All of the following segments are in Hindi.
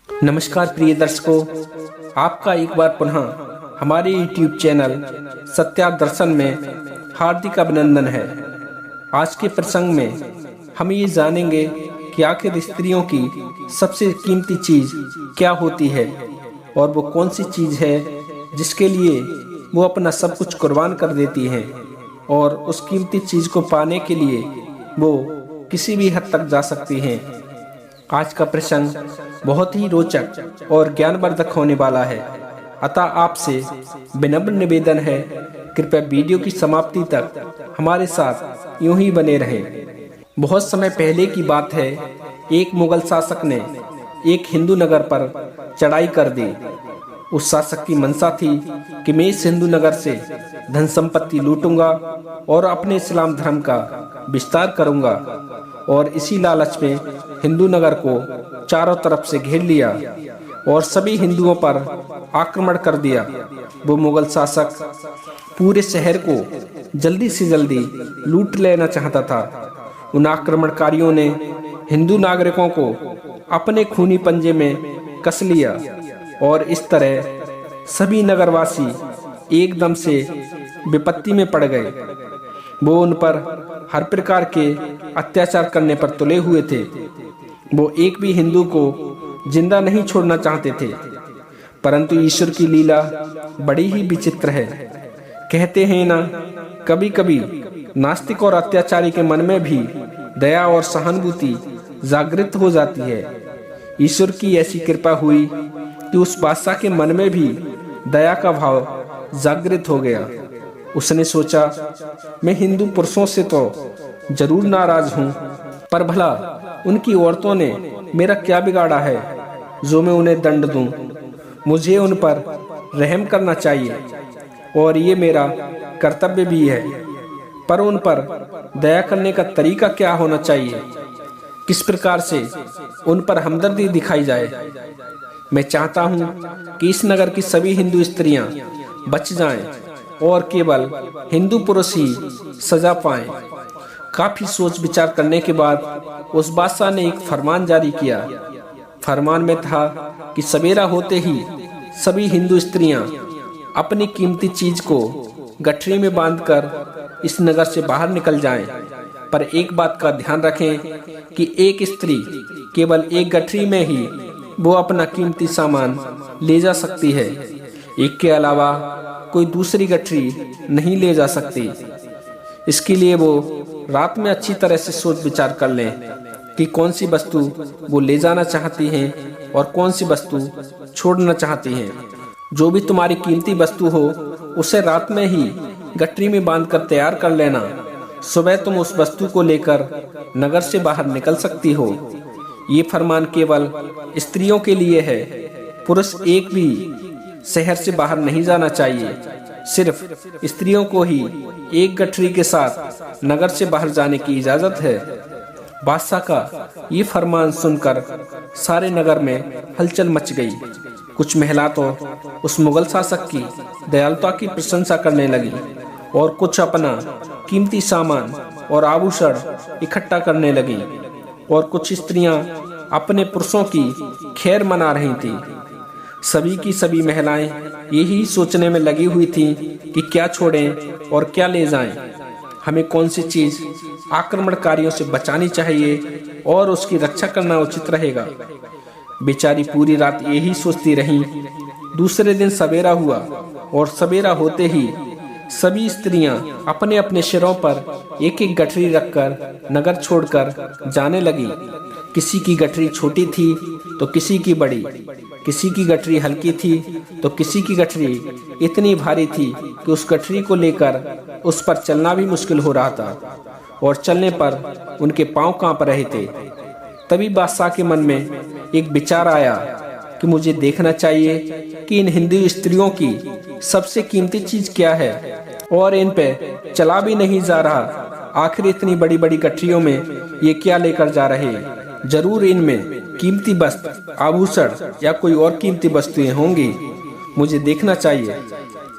नमस्कार प्रिय दर्शकों, आपका एक बार पुनः हमारे YouTube चैनल सत्या दर्शन में हार्दिक अभिनंदन है। आज के प्रसंग में हम ये जानेंगे कि आखिर स्त्रियों की सबसे कीमती चीज क्या होती है और वो कौन सी चीज है जिसके लिए वो अपना सब कुछ कुर्बान कर देती हैं और उस कीमती चीज को पाने के लिए वो किसी भी हद तक जा सकती हैं। आज का प्रसंग बहुत ही रोचक और ज्ञानवर्धक होने वाला है, अतः आपसे विनम्र निवेदन है, कृपया वीडियो की समाप्ति तक हमारे साथ यूं ही बने रहें। बहुत समय पहले की बात है, एक मुगल शासक ने एक हिंदू नगर पर चढ़ाई कर दी। उस शासक की मंशा थी कि मैं इस हिंदू नगर से धन संपत्ति लूटूंगा और अपने इस्लाम धर्म का विस्तार करूंगा, और इसी लालच में हिंदू नगर को चारों तरफ से घेर लिया और सभी हिंदुओं पर आक्रमण कर दिया। वो मुगल शासक पूरे शहर को जल्दी से जल्दी लूट लेना चाहता था। उन आक्रमणकारियों ने हिंदू नागरिकों को अपने खूनी पंजे में कस लिया और इस तरह सभी नगरवासी एकदम से विपत्ति में पड़ गए। वो उन पर हर प्रकार के अत्याचार करने पर तुले हुए थे। वो एक भी हिंदू को जिंदा नहीं छोड़ना चाहते थे, परंतु ईश्वर की लीला बड़ी ही विचित्र है। कहते हैं ना, कभी कभी नास्तिक और अत्याचारी के मन में भी दया और सहानुभूति जागृत हो जाती है। ईश्वर की ऐसी कृपा हुई कि उस बादशाह के मन में भी दया का भाव जागृत हो गया। उसने सोचा, मैं हिंदू पुरुषों से तो जरूर नाराज हूँ, पर भला उनकी औरतों ने मेरा क्या बिगाड़ा है जो मैं उन्हें दंड दूं। मुझे उन पर रहम करना चाहिए और ये मेरा कर्तव्य भी है, पर उन पर दया करने का तरीका क्या होना चाहिए, किस प्रकार से उन पर हमदर्दी दिखाई जाए। मैं चाहता हूँ कि इस नगर की सभी हिंदू स्त्रियां बच जाएं और केवल हिंदू पुरुष ही सजा पाएं। काफी सोच विचार करने के बाद उस बादशाह ने एक फरमान जारी किया। फरमान में था कि सवेरा होते ही सभी हिंदू स्त्रियां अपनी कीमती चीज को गठरी में बांधकर इस नगर से बाहर निकल जाएं, पर एक बात का ध्यान रखें कि एक स्त्री केवल एक गठरी में ही वो अपना कीमती सामान ले जा सकती है। एक के अलावा कोई दूसरी गठरी नहीं ले जा सकती। इसके लिए वो रात में अच्छी तरह से सोच विचार कर लें कि कौन सी वस्तु वो ले जाना चाहती हैं और कौन सी वस्तु छोड़ना चाहती हैं। जो भी तुम्हारी कीमती वस्तु हो उसे रात में ही गठरी में बांधकर तैयार कर लेना। सुबह तुम उस वस्तु को लेकर नगर से बाहर निकल सकती हो। ये फरमान केवल स्त्रियों के लिए है। पुरुष एक भी शहर से बाहर नहीं जाना चाहिए। सिर्फ स्त्रियों को ही एक गठरी के साथ नगर से बाहर जाने की इजाजत है। बादशाह का ये फरमान सुनकर सारे नगर में हलचल मच गई। कुछ महिला तो उस मुगल शासक की दयालुता की प्रशंसा करने लगी और कुछ अपना कीमती सामान और आभूषण इकट्ठा करने लगी, और कुछ स्त्रियां अपने पुरुषों की खैर मना रही थी। सभी की सभी महिलाएं यही सोचने में लगी हुई थीं कि क्या छोड़ें और क्या ले जाएं। हमें कौन सी चीज आक्रमणकारियों से बचानी चाहिए और उसकी रक्षा करना उचित रहेगा। बेचारी पूरी रात यही सोचती रहीं। दूसरे दिन सवेरा हुआ और सवेरा होते ही सभी स्त्रियां अपने अपने सिरों पर एक एक गठरी रखकर नगर छोड़कर जाने लगी। किसी की गठरी छोटी थी तो किसी की बड़ी, किसी की गठरी हल्की थी तो किसी की गठरी इतनी भारी थी कि उस गठरी को लेकर उस पर चलना भी मुश्किल हो रहा था और चलने पर उनके पांव कांप रहे थे। तभी बादशाह के मन में एक विचार आया कि मुझे देखना चाहिए कि इन हिंदू स्त्रियों की सबसे कीमती चीज क्या है, और इन पे चला भी नहीं जा रहा। आखिर इतनी बड़ी बड़ी गठरियों में ये क्या लेकर जा रहे हैं। जरूर इनमें कीमती वस्त्र, आभूषण या कोई और कीमती वस्तुएं होंगी। मुझे देखना चाहिए।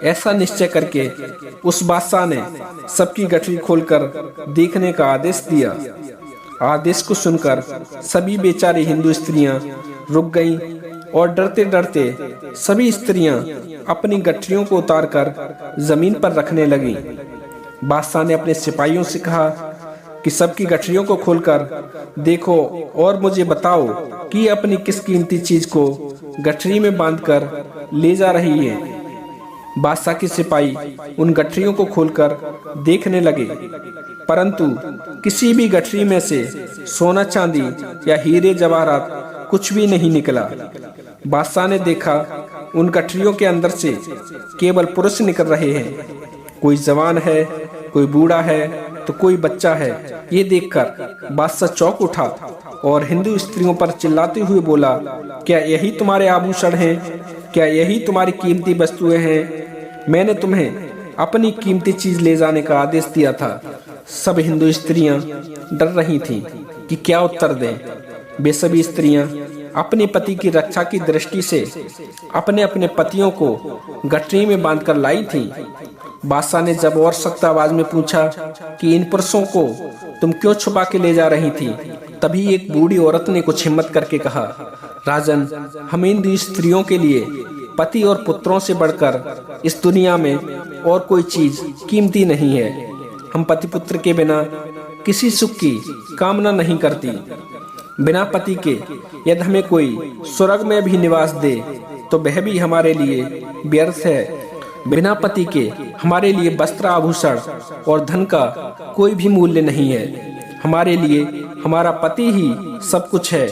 ऐसा निश्चय करके उस बादशाह ने सबकी गठरी खोलकर देखने का आदेश दिया। आदेश को सुनकर सभी बेचारी हिंदू स्त्रियां रुक गईं और डरते डरते सभी स्त्रियां अपनी गठरियों को उतारकर जमीन पर रखने लगीं। बादशाह ने अपने सिपाहियों से कहा कि सबकी गठरियों को खोलकर देखो और मुझे बताओ कि अपनी किस कीमती चीज को गठरी में बांधकर ले जा रही है। बादशाह के सिपाही उन गठरियों को खोलकर देखने लगे, परंतु किसी भी गठरी में से सोना चांदी या हीरे जवाहरात कुछ भी नहीं निकला। बादशाह ने देखा उन गठरियों के अंदर से केवल पुरुष निकल रहे हैं। कोई जवान है, कोई बूढ़ा है तो कोई बच्चा है। ये देखकर बादशाह चौंक उठा और हिंदू स्त्रियों पर चिल्लाते हुए बोला, क्या यही तुम्हारे आभूषण हैं? क्या यही तुम्हारी कीमती वस्तुएं हैं? मैंने तुम्हें अपनी कीमती चीज ले जाने का आदेश दिया था। सब हिंदू स्त्रियां डर रही थीं कि क्या उत्तर दें। वे सभी स्त्रियां अपने पति की रक्षा की दृष्टि से अपने अपने पतियों को गठरी में बांधकर लाई थीं। बादशाह ने जब और सख्त आवाज में पूछा कि इन पुरुषों को तुम क्यों छुपा के ले जा रही थी, तभी एक बूढ़ी औरत ने कुछ हिम्मत करके कहा, राजन, हम हिंदू स्त्रियों के लिए पति और पुत्रों से बढ़कर इस दुनिया में और कोई चीज कीमती नहीं है। हम पति पुत्र के बिना किसी सुख की कामना नहीं करती। बिना पति के यदि हमें कोई स्वर्ग में भी निवास दे तो वह भी हमारे लिए व्यर्थ है। बिना पति के हमारे लिए वस्त्र आभूषण और धन का कोई भी मूल्य नहीं है। हमारे लिए हमारा पति ही सब कुछ है।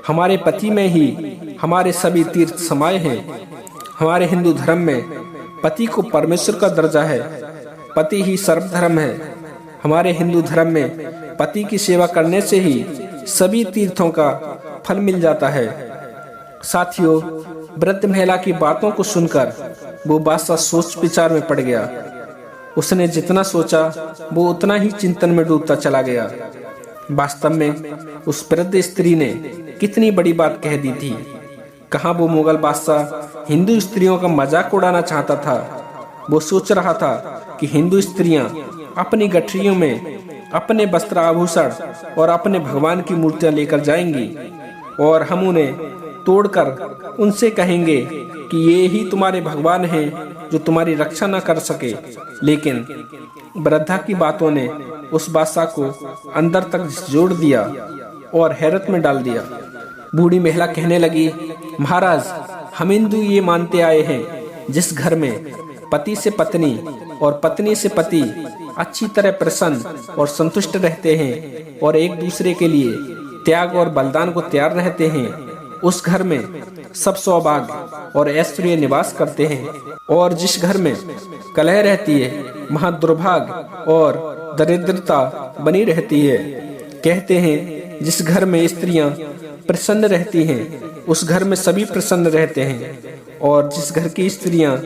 हमारे पति में ही हमारे सभी तीर्थ समाये हैं। हमारे हिंदू धर्म में पति को परमेश्वर का दर्जा है। पति ही सर्वधर्म है। हमारे हिंदू धर्म में पति की सेवा करने से ही सभी तीर्थों का फल मिल जाता है। साथियों, वृद्ध महिला की बातों को सुनकर वो बादशाह सोच विचार में पड़ गया। उसने जितना सोचा वो उतना ही चिंतन में डूबता चला गया। वास्तव में उस वृद्ध स्त्री ने कितनी बड़ी बात कह दी थी। कहाँ वो मुगल बादशाह हिंदू स्त्रियों का मजाक उड़ाना चाहता था। वो सोच रहा था कि हिंदू स्त्रियां अपनी गठरियों में अपने वस्त्र आभूषण और अपने भगवान की मूर्तियां लेकर जाएंगी और हम उन्हें तोड़कर उनसे कहेंगे कि ये ही तुम्हारे भगवान हैं जो तुम्हारी रक्षा न कर सके। लेकिन वृद्धा की बातों ने उस बादशाह को अंदर तक जोड़ दिया और हैरत में डाल दिया। बूढ़ी महिला कहने लगी, महाराज, हम हिंदू ये मानते आए हैं जिस घर में पति से पत्नी और पत्नी से पति अच्छी तरह प्रसन्न और संतुष्ट रहते हैं और एक दूसरे के लिए त्याग और बलिदान को तैयार रहते हैं, उस घर में सब सौभाग्य और ऐश्वर्य निवास करते हैं। और जिस घर में कलह रहती है वहाँ दुर्भाग्य और दरिद्रता बनी रहती है। कहते हैं जिस घर में स्त्रियां प्रसन्न रहती हैं उस घर में सभी प्रसन्न रहते हैं, और जिस घर की स्त्रियां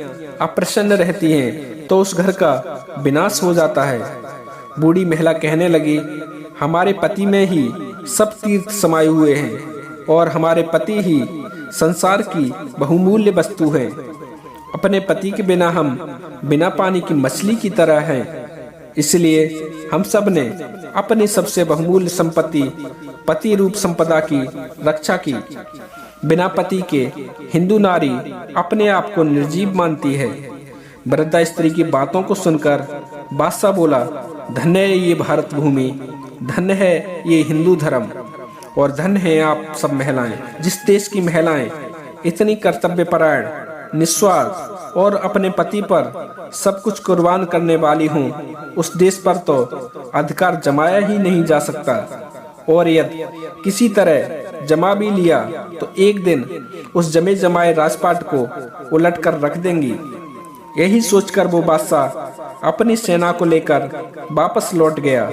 अप्रसन्न रहती हैं तो उस घर का विनाश हो जाता है। बूढ़ी महिला कहने लगी, हमारे पति में ही सब तीर्थ समाये हुए हैं और हमारे पति ही संसार की बहुमूल्य वस्तु है। अपने पति के बिना हम बिना पानी की मछली की तरह हैं। इसलिए हम सब ने अपनी सबसे बहुमूल्य संपत्ति पति रूप संपदा की रक्षा की। बिना पति के हिंदू नारी अपने आप को निर्जीव मानती है। वृद्धा स्त्री की बातों को सुनकर बादशाह बोला, धन्य है ये भारत भूमि, धन्य है ये हिंदू धर्म, और धन्य है आप सब महिलाएं। जिस देश की महिलाएं इतनी कर्तव्यपरायण, निस्वार्थ और अपने पति पर सब कुछ कुर्बान करने वाली हों, उस देश पर तो अधिकार जमाया ही नहीं जा सकता। और यदि किसी तरह जमा भी लिया तो एक दिन उस जमे जमाए राजपाट को उलट कर रख देंगी। यही सोचकर वो बादशाह अपनी सेना को लेकर वापस लौट गया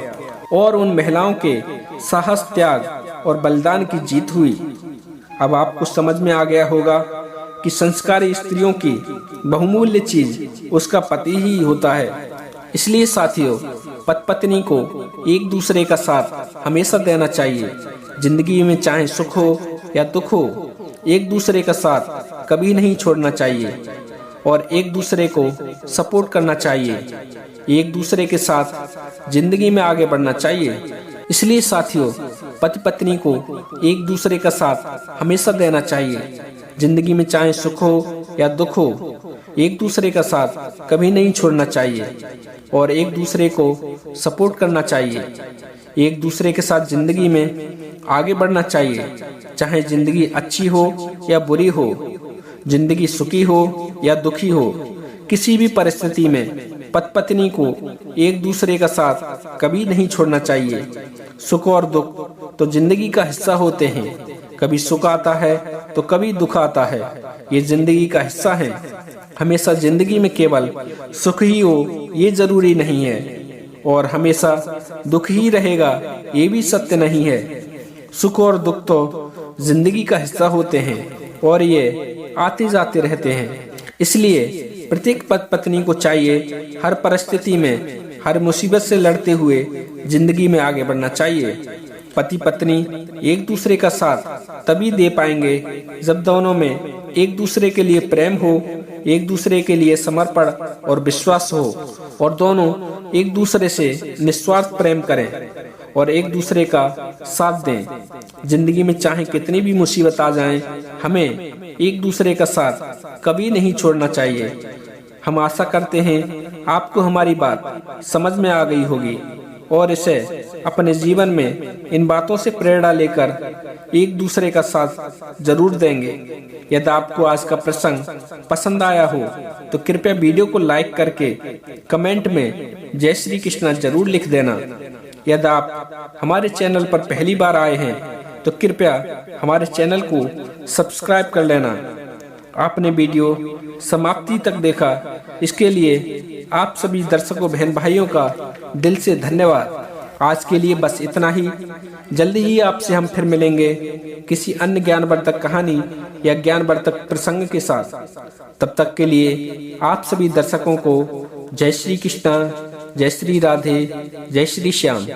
और उन महिलाओं के साहस, त्याग और बलिदान की जीत हुई। अब आपको समझ में आ गया होगा कि संस्कारी स्त्रियों की बहुमूल्य चीज उसका पति ही होता है। इसलिए साथियों, पति पत्नी को एक दूसरे का साथ हमेशा देना चाहिए। जिंदगी में चाहे सुख हो या दुख हो, एक दूसरे का साथ कभी नहीं छोड़ना चाहिए और एक दूसरे को सपोर्ट करना चाहिए। एक दूसरे के साथ जिंदगी में आगे बढ़ना चाहिए। इसलिए साथियों, पति पत्नी को एक दूसरे का साथ हमेशा देना चाहिए। जिंदगी में चाहे सुख हो या दुख हो, एक दूसरे का साथ कभी नहीं छोड़ना चाहिए और एक दूसरे को सपोर्ट करना चाहिए। एक दूसरे के साथ जिंदगी में आगे बढ़ना चाहिए, चाहे जिंदगी अच्छी हो या बुरी हो, जिंदगी सुखी हो या दुखी हो। किसी भी परिस्थिति में पति पत्नी को एक दूसरे का साथ कभी नहीं छोड़ना चाहिए। सुख और दुख तो जिंदगी का हिस्सा होते हैं, कभी सुख आता है तो कभी दुख आता है, ये जिंदगी का हिस्सा है। हमेशा जिंदगी में केवल सुख ही हो ये जरूरी नहीं है और हमेशा दुख ही रहेगा ये भी सत्य नहीं है। सुख और दुख तो जिंदगी का हिस्सा होते हैं और ये आते जाते रहते हैं। इसलिए प्रत्येक पति पत्नी को चाहिए हर परिस्थिति में, हर मुसीबत से लड़ते हुए जिंदगी में आगे बढ़ना चाहिए। पति पत्नी एक दूसरे का साथ तभी दे पाएंगे जब दोनों में एक दूसरे के लिए प्रेम हो, एक दूसरे के लिए समर्पण और विश्वास हो और दोनों एक दूसरे से निस्वार्थ प्रेम करें और एक दूसरे का साथ दें। जिंदगी में चाहे कितनी भी मुसीबत आ जाए, हमें एक दूसरे का साथ कभी नहीं छोड़ना चाहिए। हम आशा करते हैं आपको हमारी बात समझ में आ गई होगी और इसे अपने जीवन में इन बातों से प्रेरणा लेकर एक दूसरे का साथ जरूर देंगे। यदि आपको आज का प्रसंग पसंद आया हो तो कृपया वीडियो को लाइक करके कमेंट में जय श्री कृष्णा जरूर लिख देना। यदि आप हमारे चैनल पर पहली बार आए हैं तो कृपया हमारे चैनल को सब्सक्राइब कर लेना। आपने वीडियो समाप्ति तक देखा, इसके लिए आप सभी दर्शकों बहन भाइयों का दिल से धन्यवाद। आज के लिए बस इतना ही। जल्दी ही आपसे हम फिर मिलेंगे किसी अन्य ज्ञानवर्धक कहानी या ज्ञानवर्धक प्रसंग के साथ। तब तक के लिए आप सभी दर्शकों को जय श्री कृष्णा, जय श्री राधे, जय श्री श्याम।